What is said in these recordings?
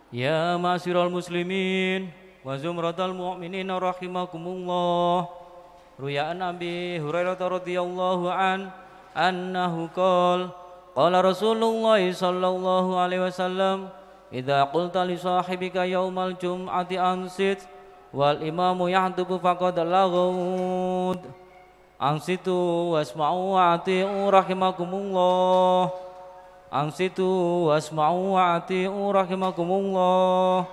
Ya ma'asyiral muslimin wa zumratal mu'minin rahimakumullah. Ruya'an Abi Hurairah radhiyallahu annahu qala Rasulullah sallallahu alaihi wasallam, idza qulta li sahibika yaumal jum'ati ansit wal imamu yahdubu faqad laghud. Ansitu wasma'u wa ati'u rahimakumullah. Ansitu wasma'u wa ati'u rahimakumullah.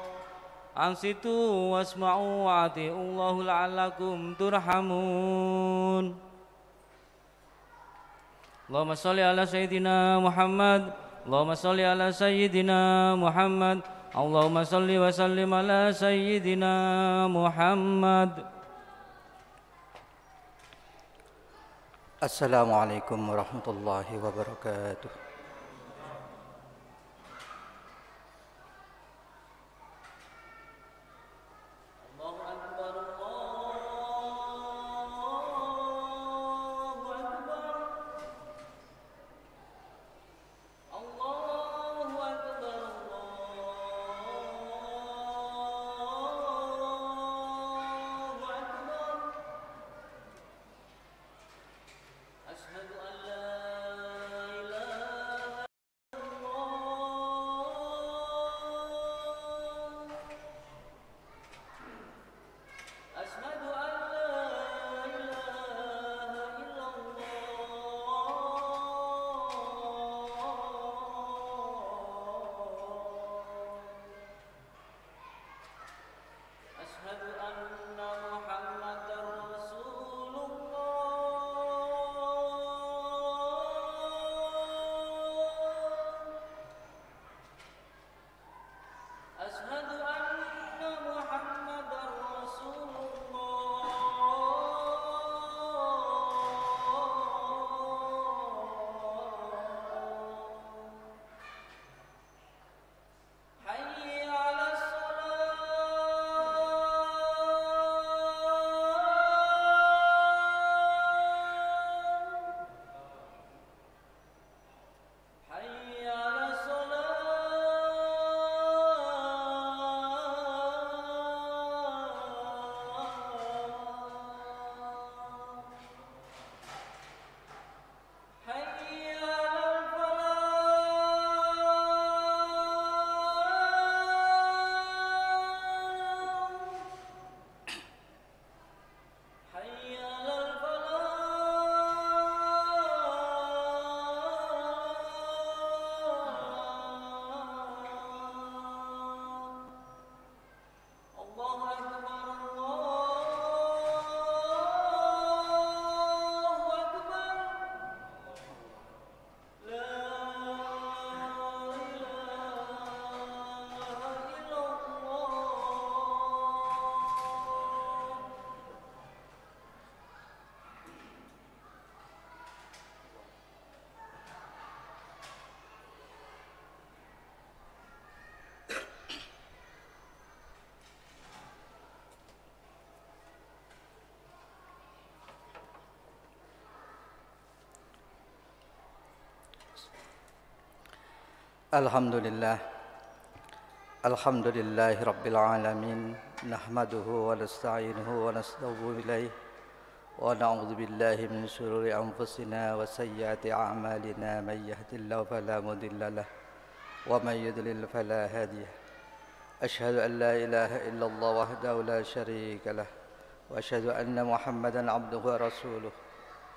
Ansitu wasma'u wa ati'u Allahu la'allakum turhamun. Allahumma sholli ala sayyidina Muhammad. Allahumma sholli ala sayyidina Muhammad. Allahumma sholli wa sallim ala sayyidina Muhammad. Assalamualaikum warahmatullahi wabarakatuh. Alhamdulillah. Alhamdulillahi rabbil alamin. Nahmaduhu wa nasta'inuhu wa nastaghfiru ilayh. Wa na'udzu billahi min shururi anfusina wa sayyiati a'malina. Man yahdihillahu fala mudilla lahu wa man yudlil fala hadiya. Ashhadu an la ilaha illallah wahdahu la syarika lah. Wa ashhadu anna Muhammadan 'abduhu wa rasuluh.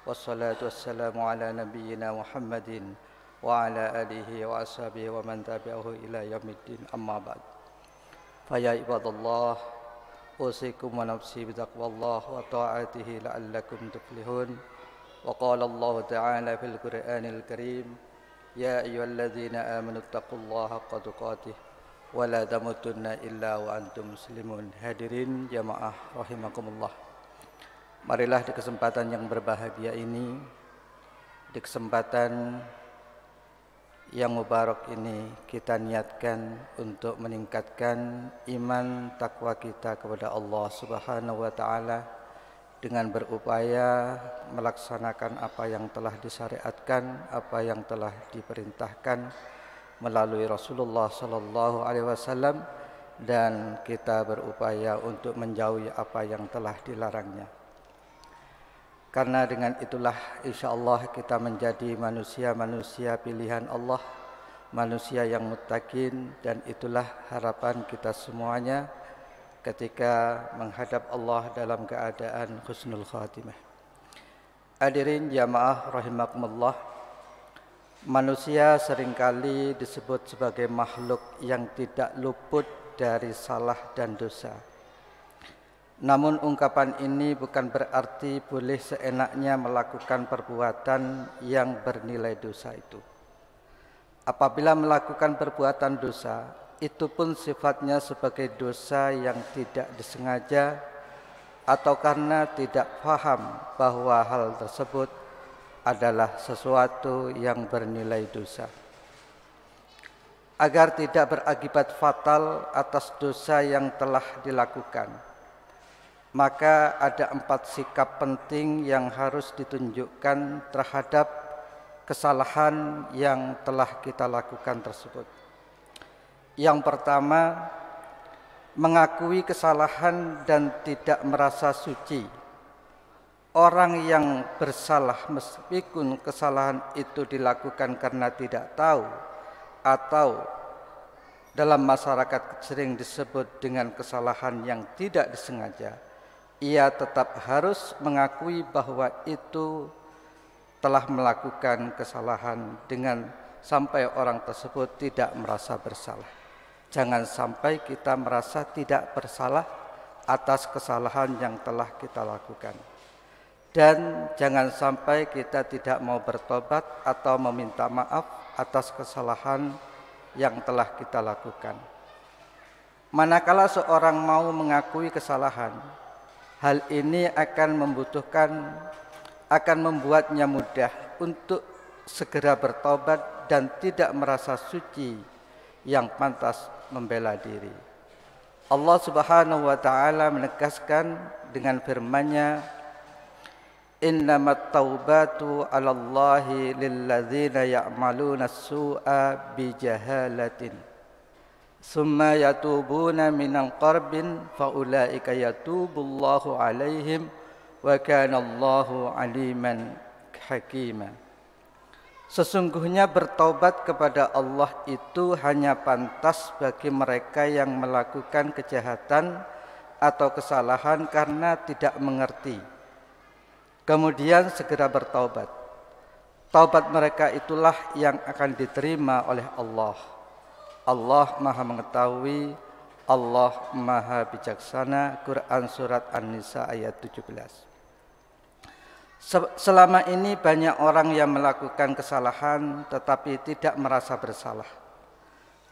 Wassalatu wassalamu ala nabiyyina Muhammadin wa ala alihi wa ashabihi wa man tabi'ahu ila yaumiddin, amma ba'd. Fa ya ibadallah, usikum wa nafsi bitaqwallah wa ta'atihi la'allakum tuflihun. Wa qala Allah ta'ala fil Qur'anil Karim, ya ayyuhalladzina amanu taqullaha haqqa tuqatih wa la tamutunna illa wa antum muslimun. Hadirin jamaah rahimakumullah. Marilah di kesempatan yang berbahagia ini, di kesempatan yang mubarak ini, kita niatkan untuk meningkatkan iman takwa kita kepada Allah Subhanahu wa taala dengan berupaya melaksanakan apa yang telah disyariatkan, apa yang telah diperintahkan, melalui Rasulullah sallallahu alaihi wasallam, dan kita berupaya untuk menjauhi apa yang telah dilarangnya. Karena dengan itulah insyaallah kita menjadi manusia-manusia pilihan Allah, manusia yang muttaqin, dan itulah harapan kita semuanya ketika menghadap Allah dalam keadaan husnul khatimah. Hadirin jamaah rahimakumullah, manusia seringkali disebut sebagai makhluk yang tidak luput dari salah dan dosa. Namun ungkapan ini bukan berarti boleh seenaknya melakukan perbuatan yang bernilai dosa itu. Apabila melakukan perbuatan dosa, itu pun sifatnya sebagai dosa yang tidak disengaja atau karena tidak paham bahwa hal tersebut adalah sesuatu yang bernilai dosa. Agar tidak berakibat fatal atas dosa yang telah dilakukan, maka ada 4 sikap penting yang harus ditunjukkan terhadap kesalahan yang telah kita lakukan tersebut. Yang pertama, mengakui kesalahan dan tidak merasa suci. Orang yang bersalah meskipun kesalahan itu dilakukan karena tidak tahu atau dalam masyarakat sering disebut dengan kesalahan yang tidak disengaja, ia tetap harus mengakui bahwa itu telah melakukan kesalahan dengan sampai orang tersebut tidak merasa bersalah. Jangan sampai kita merasa tidak bersalah atas kesalahan yang telah kita lakukan. Dan jangan sampai kita tidak mau bertobat atau meminta maaf atas kesalahan yang telah kita lakukan. Manakala seorang mau mengakui kesalahan, hal ini akan membuatnya mudah untuk segera bertobat dan tidak merasa suci yang pantas membela diri. Allah Subhanahu wa taala menegaskan dengan firman-Nya, "Innamat taubatu 'alallahi lilladzina ya'maluna as-su'a bijahalatin summa yatubuna minal qarbin faulaika yatubullahu 'alaihim wa kanallahu 'aliman hakima." Sesungguhnya bertaubat kepada Allah itu hanya pantas bagi mereka yang melakukan kejahatan atau kesalahan karena tidak mengerti, kemudian segera bertaubat. Taubat mereka itulah yang akan diterima oleh Allah. Allah Maha mengetahui, Allah Maha bijaksana. Quran Surat An-Nisa ayat 17. Selama ini banyak orang yang melakukan kesalahan tetapi tidak merasa bersalah.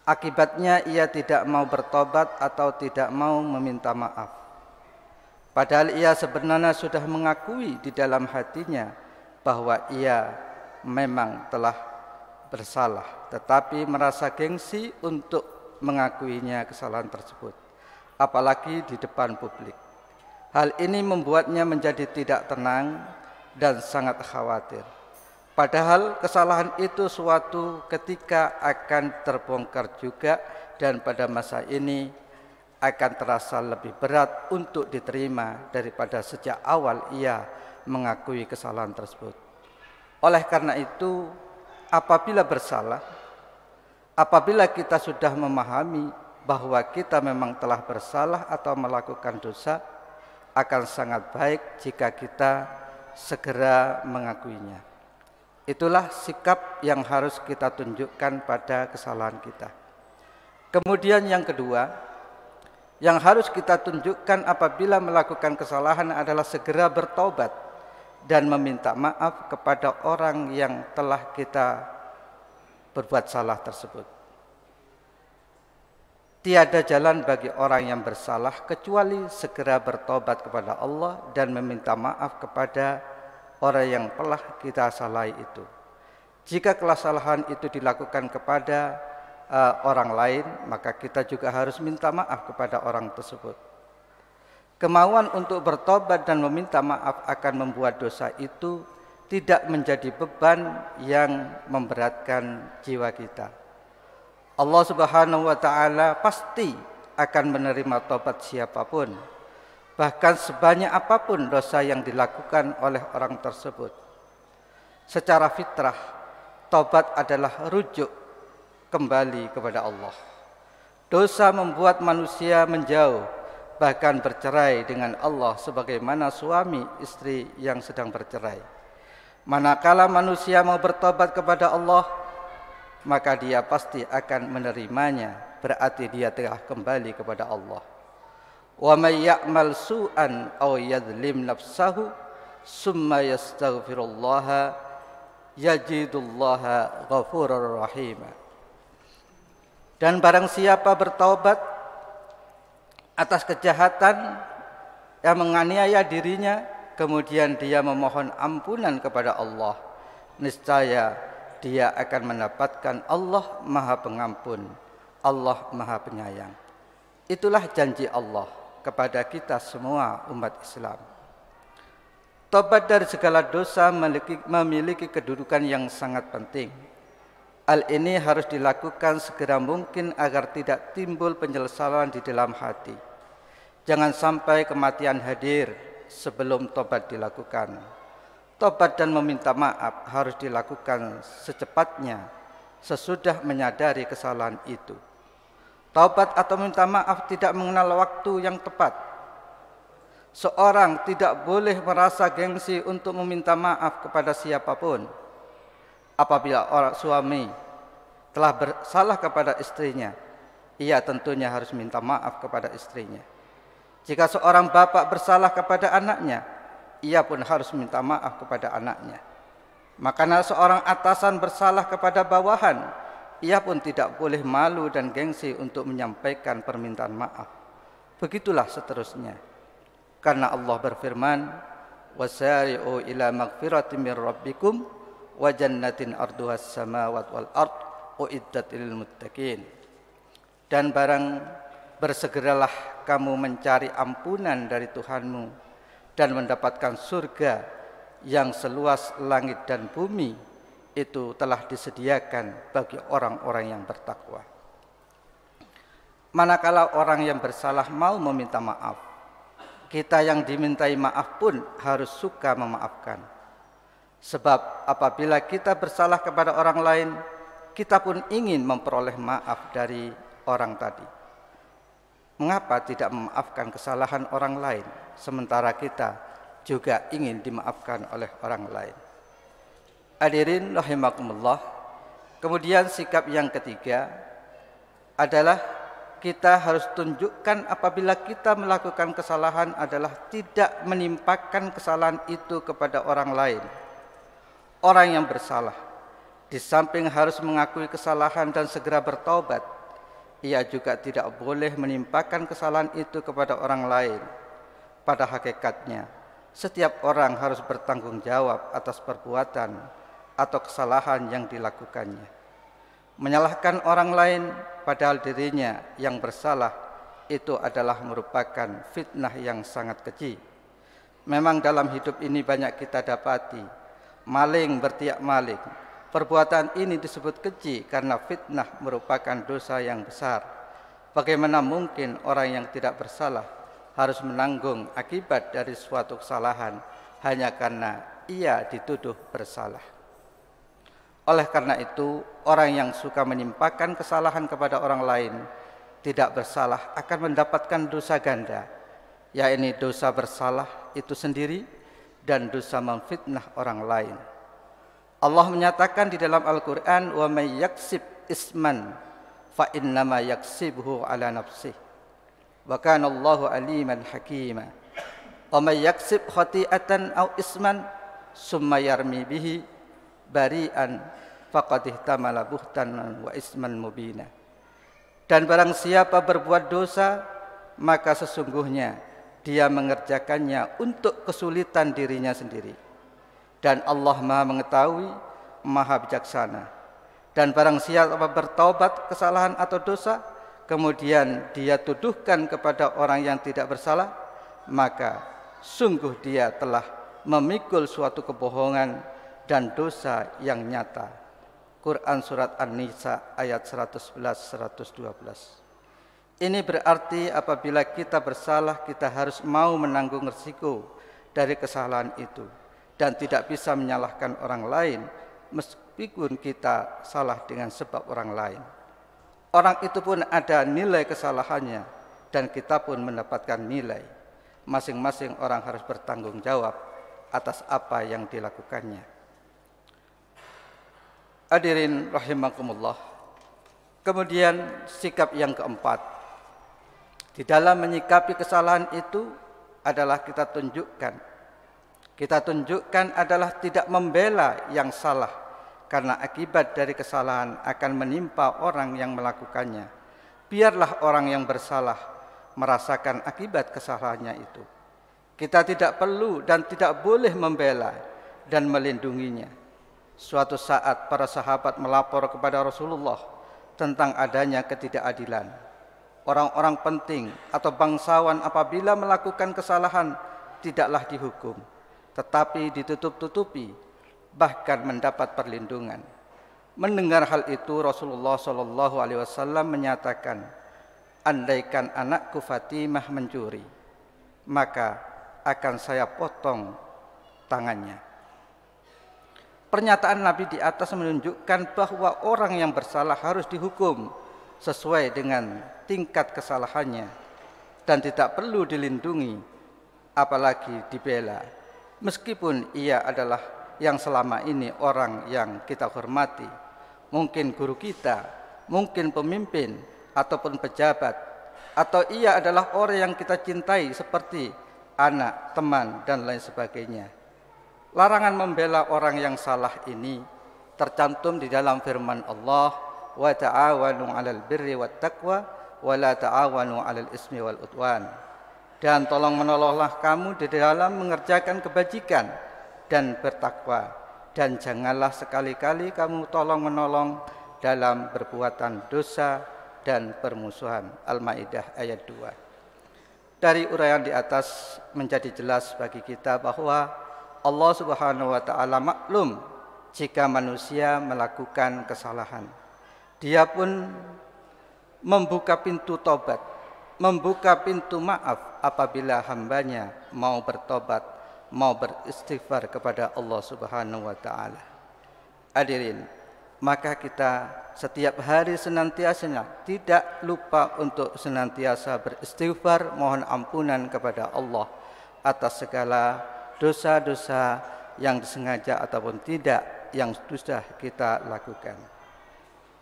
Akibatnya ia tidak mau bertobat atau tidak mau meminta maaf. Padahal ia sebenarnya sudah mengakui di dalam hatinya bahwa ia memang telah bersalah, tetapi merasa gengsi untuk mengakuinya kesalahan tersebut, apalagi di depan publik. Hal ini membuatnya menjadi tidak tenang dan sangat khawatir. Padahal kesalahan itu suatu ketika akan terbongkar juga, dan pada masa ini akan terasa lebih berat untuk diterima daripada sejak awal ia mengakui kesalahan tersebut. Oleh karena itu, apabila bersalah, apabila kita sudah memahami bahwa kita memang telah bersalah atau melakukan dosa, akan sangat baik jika kita segera mengakuinya. Itulah sikap yang harus kita tunjukkan pada kesalahan kita. Kemudian yang kedua, yang harus kita tunjukkan apabila melakukan kesalahan adalah segera bertobat dan meminta maaf kepada orang yang telah kita berbuat salah tersebut. Tiada jalan bagi orang yang bersalah kecuali segera bertobat kepada Allah dan meminta maaf kepada orang yang telah kita salahi itu. Jika kesalahan itu dilakukan kepada orang lain, maka kita juga harus minta maaf kepada orang tersebut. Kemauan untuk bertobat dan meminta maaf akan membuat dosa itu tidak menjadi beban yang memberatkan jiwa kita. Allah Subhanahu wa taala pasti akan menerima tobat siapapun, bahkan sebanyak apapun dosa yang dilakukan oleh orang tersebut. Secara fitrah, tobat adalah rujuk kembali kepada Allah. Dosa membuat manusia menjauh, bahkan bercerai dengan Allah sebagaimana suami istri yang sedang bercerai. Manakala manusia mau bertobat kepada Allah, maka dia pasti akan menerimanya, berarti dia telah kembali kepada Allah. Wa may ya'mal su'an aw yadhlim nafsahu summa yastaghfirullaha yajidullaha ghafurur rahim. Dan barang siapa bertaubat atas kejahatan yang menganiaya dirinya, kemudian dia memohon ampunan kepada Allah, niscaya dia akan mendapatkan Allah Maha Pengampun, Allah Maha Penyayang. Itulah janji Allah kepada kita semua umat Islam. Tobat dari segala dosa memiliki kedudukan yang sangat penting. Hal ini harus dilakukan segera mungkin agar tidak timbul penyesalan di dalam hati. Jangan sampai kematian hadir sebelum tobat dilakukan. Tobat dan meminta maaf harus dilakukan secepatnya sesudah menyadari kesalahan itu. Taubat atau minta maaf tidak mengenal waktu yang tepat. Seorang tidak boleh merasa gengsi untuk meminta maaf kepada siapapun. Apabila orang suami telah bersalah kepada istrinya, ia tentunya harus minta maaf kepada istrinya. Jika seorang bapak bersalah kepada anaknya, ia pun harus minta maaf kepada anaknya. Makanya seorang atasan bersalah kepada bawahan, ia pun tidak boleh malu dan gengsi untuk menyampaikan permintaan maaf. Begitulah seterusnya. Karena Allah berfirman, "Wasari'u ila magfiratin mir rabbikum wa jannatin arduhas samawati wal ard uiddat lil muttaqin." Dan bersegeralah kamu mencari ampunan dari Tuhanmu dan mendapatkan surga yang seluas langit dan bumi, itu telah disediakan bagi orang-orang yang bertakwa. Manakala orang yang bersalah mau meminta maaf, kita yang dimintai maaf pun harus suka memaafkan. Sebab apabila kita bersalah kepada orang lain, kita pun ingin memperoleh maaf dari orang tadi. Mengapa tidak memaafkan kesalahan orang lain, sementara kita juga ingin dimaafkan oleh orang lain? Hadirin rahimakumullah. Kemudian sikap yang ketiga adalah kita harus tunjukkan apabila kita melakukan kesalahan adalah tidak menimpakan kesalahan itu kepada orang lain. Orang yang bersalah di samping harus mengakui kesalahan dan segera bertaubat, ia juga tidak boleh menimpakan kesalahan itu kepada orang lain. Pada hakikatnya, setiap orang harus bertanggung jawab atas perbuatan atau kesalahan yang dilakukannya. Menyalahkan orang lain padahal dirinya yang bersalah, itu adalah merupakan fitnah yang sangat keji. Memang dalam hidup ini banyak kita dapati maling bertiak maling. Perbuatan ini disebut keji karena fitnah merupakan dosa yang besar. Bagaimana mungkin orang yang tidak bersalah harus menanggung akibat dari suatu kesalahan hanya karena ia dituduh bersalah. Oleh karena itu, orang yang suka menimpakan kesalahan kepada orang lain tidak bersalah akan mendapatkan dosa ganda, yaitu dosa bersalah itu sendiri dan dosa memfitnah orang lain. Allah menyatakan di dalam Al-Quran, wa may yaksib isman fa innama yaksibhu ala nafsih wa kana Allahu aliman hakima. Wa may yaksib khati'atan aw isman summa yarmi bihi bari'an faqad ihtamala buhtanan wa isman mubina. Dan barang siapa berbuat dosa, maka sesungguhnya dia mengerjakannya untuk kesulitan dirinya sendiri. Dan Allah Maha mengetahui, Maha bijaksana. Dan barang siapa bertaubat kesalahan atau dosa, kemudian dia tuduhkan kepada orang yang tidak bersalah, maka sungguh dia telah memikul suatu kebohongan dan dosa yang nyata. Quran Surat An-Nisa ayat 111-112. Ini berarti apabila kita bersalah, kita harus mau menanggung risiko dari kesalahan itu dan tidak bisa menyalahkan orang lain meskipun kita salah dengan sebab orang lain. Orang itu pun ada nilai kesalahannya dan kita pun mendapatkan nilai. Masing-masing orang harus bertanggung jawab atas apa yang dilakukannya. Hadirin rahimakumullah. Kemudian sikap yang keempat. Di dalam menyikapi kesalahan itu adalah kita tunjukkan adalah tidak membela yang salah, karena akibat dari kesalahan akan menimpa orang yang melakukannya. Biarlah orang yang bersalah merasakan akibat kesalahannya itu. Kita tidak perlu dan tidak boleh membela dan melindunginya. Suatu saat para sahabat melapor kepada Rasulullah tentang adanya ketidakadilan. Orang-orang penting atau bangsawan apabila melakukan kesalahan tidaklah dihukum, tetapi ditutup-tutupi, bahkan mendapat perlindungan. Mendengar hal itu, Rasulullah SAW menyatakan, andaikan anakku Fatimah mencuri, maka akan saya potong tangannya. Pernyataan Nabi di atas menunjukkan bahwa orang yang bersalah harus dihukum sesuai dengan tingkat kesalahannya dan tidak perlu dilindungi apalagi dibela, meskipun ia adalah yang selama ini orang yang kita hormati, mungkin guru kita, mungkin pemimpin ataupun pejabat, atau ia adalah orang yang kita cintai seperti anak, teman dan lain sebagainya. Larangan membela orang yang salah ini tercantum di dalam firman Allah, wa ta'awanu 'alal birri wat taqwa wa la ta'awanu 'alal ismi wal udwan. Dan tolong menolonglah kamu di dalam mengerjakan kebajikan dan bertakwa, dan janganlah sekali-kali kamu tolong menolong dalam perbuatan dosa dan permusuhan. Al-Maidah ayat 2. Dari uraian di atas menjadi jelas bagi kita bahwa Allah Subhanahu wa taala maklum jika manusia melakukan kesalahan. Dia pun membuka pintu tobat, membuka pintu maaf apabila hambanya mau bertobat, mau beristighfar kepada Allah Subhanahu wa taala. Hadirin, maka kita setiap hari senantiasa tidak lupa untuk senantiasa beristighfar, mohon ampunan kepada Allah atas segala dosa-dosa yang disengaja ataupun tidak yang sudah kita lakukan.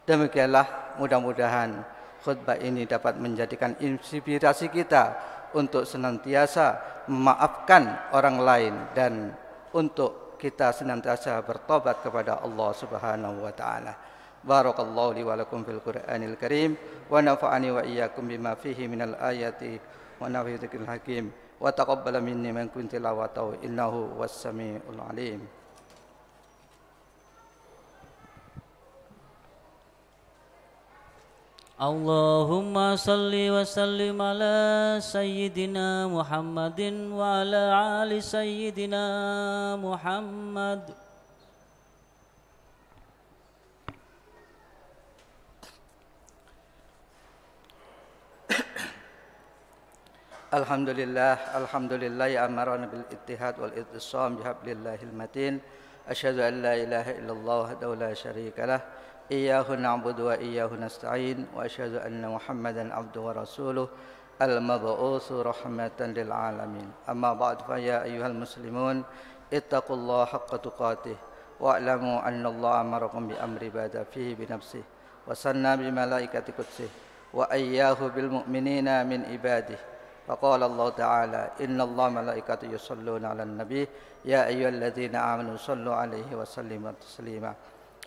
Demikianlah, mudah-mudahan khutbah ini dapat menjadikan inspirasi kita untuk senantiasa memaafkan orang lain dan untuk kita senantiasa bertobat kepada Allah Subhanahu wa taala. Barakallahu li wa lakum fil Qur'anil Karim wa nafa'ani wa iyyakum bima fihi minal ayati wa nafi'il hakim wa taqabbala minni man kunti tilawatahu innahu was-sami'ul alim. Allahumma salli wa sallim ala sayyidina Muhammadin wa ala ali sayyidina Muhammad. Alhamdulillah ya amarana bil ittihad wal ittisam bihablillahil matin. Asyhadu an la ilaha illallah wahdahu la syarikalah. Iyyahu na'budu wa iyyahu nasta'in wa asyhadu anna Muhammadan abduhu wa rasuluh al-mab'utsu rahmatan lil alamin. Amma ba'd, fa ya ayyuhal muslimun ittaqullaha haqqa tuqatih wa'lamu anna Allah amarakum bi amri bada fihi bi nafsihi wa sanna bi malaikati qudsih wa ayyahu bil mu'minina min ibadihi. Faqala Allah ta'ala inna Allah malaikatu yusalluna 'alan nabi ya ayyuhalladzina amanu sallu 'alaihi wa sallimu taslima.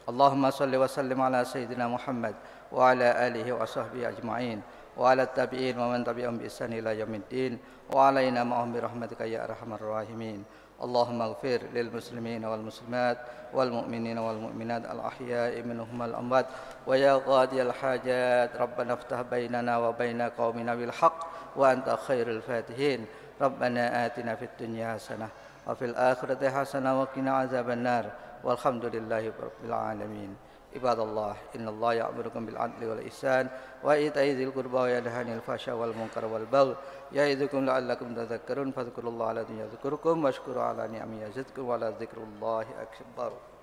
Allahumma salli wa sallim ala sayyidina Muhammad wa ala alihi wa sahbihi ajma'in wa ala tabi'in wa man tabi'ahum bi ihsan ila yaumiddin wa alaina ma'ahum bi rahmatika ya arhamar rahimin. Allahumma ighfir lil muslimin wal muslimat wal mu'minin wal mu'minat al ahya'i minhum wal amwat wa ya qadiyal hajat rabbana iftah bainana wa baina qaumina bil haqq wa anta khairul fatihin. Rabbana atina fid dunya hasanah wa fil akhirati hasanah wa qina azabannar. Walhamdulillahi rabbil alamin. Ibadallah, innallaha ya'murukum bil 'adli wal ihsan wa ita'i dzil qurba wa yanha 'anil fahsya'i wal munkari wal baghi ya'idukum la'allakum tadhakkarun fadhkurullaha 'ala dzikrikum washkuru 'ala ni'amihi yazidkum wa la dzikrullahi akbar.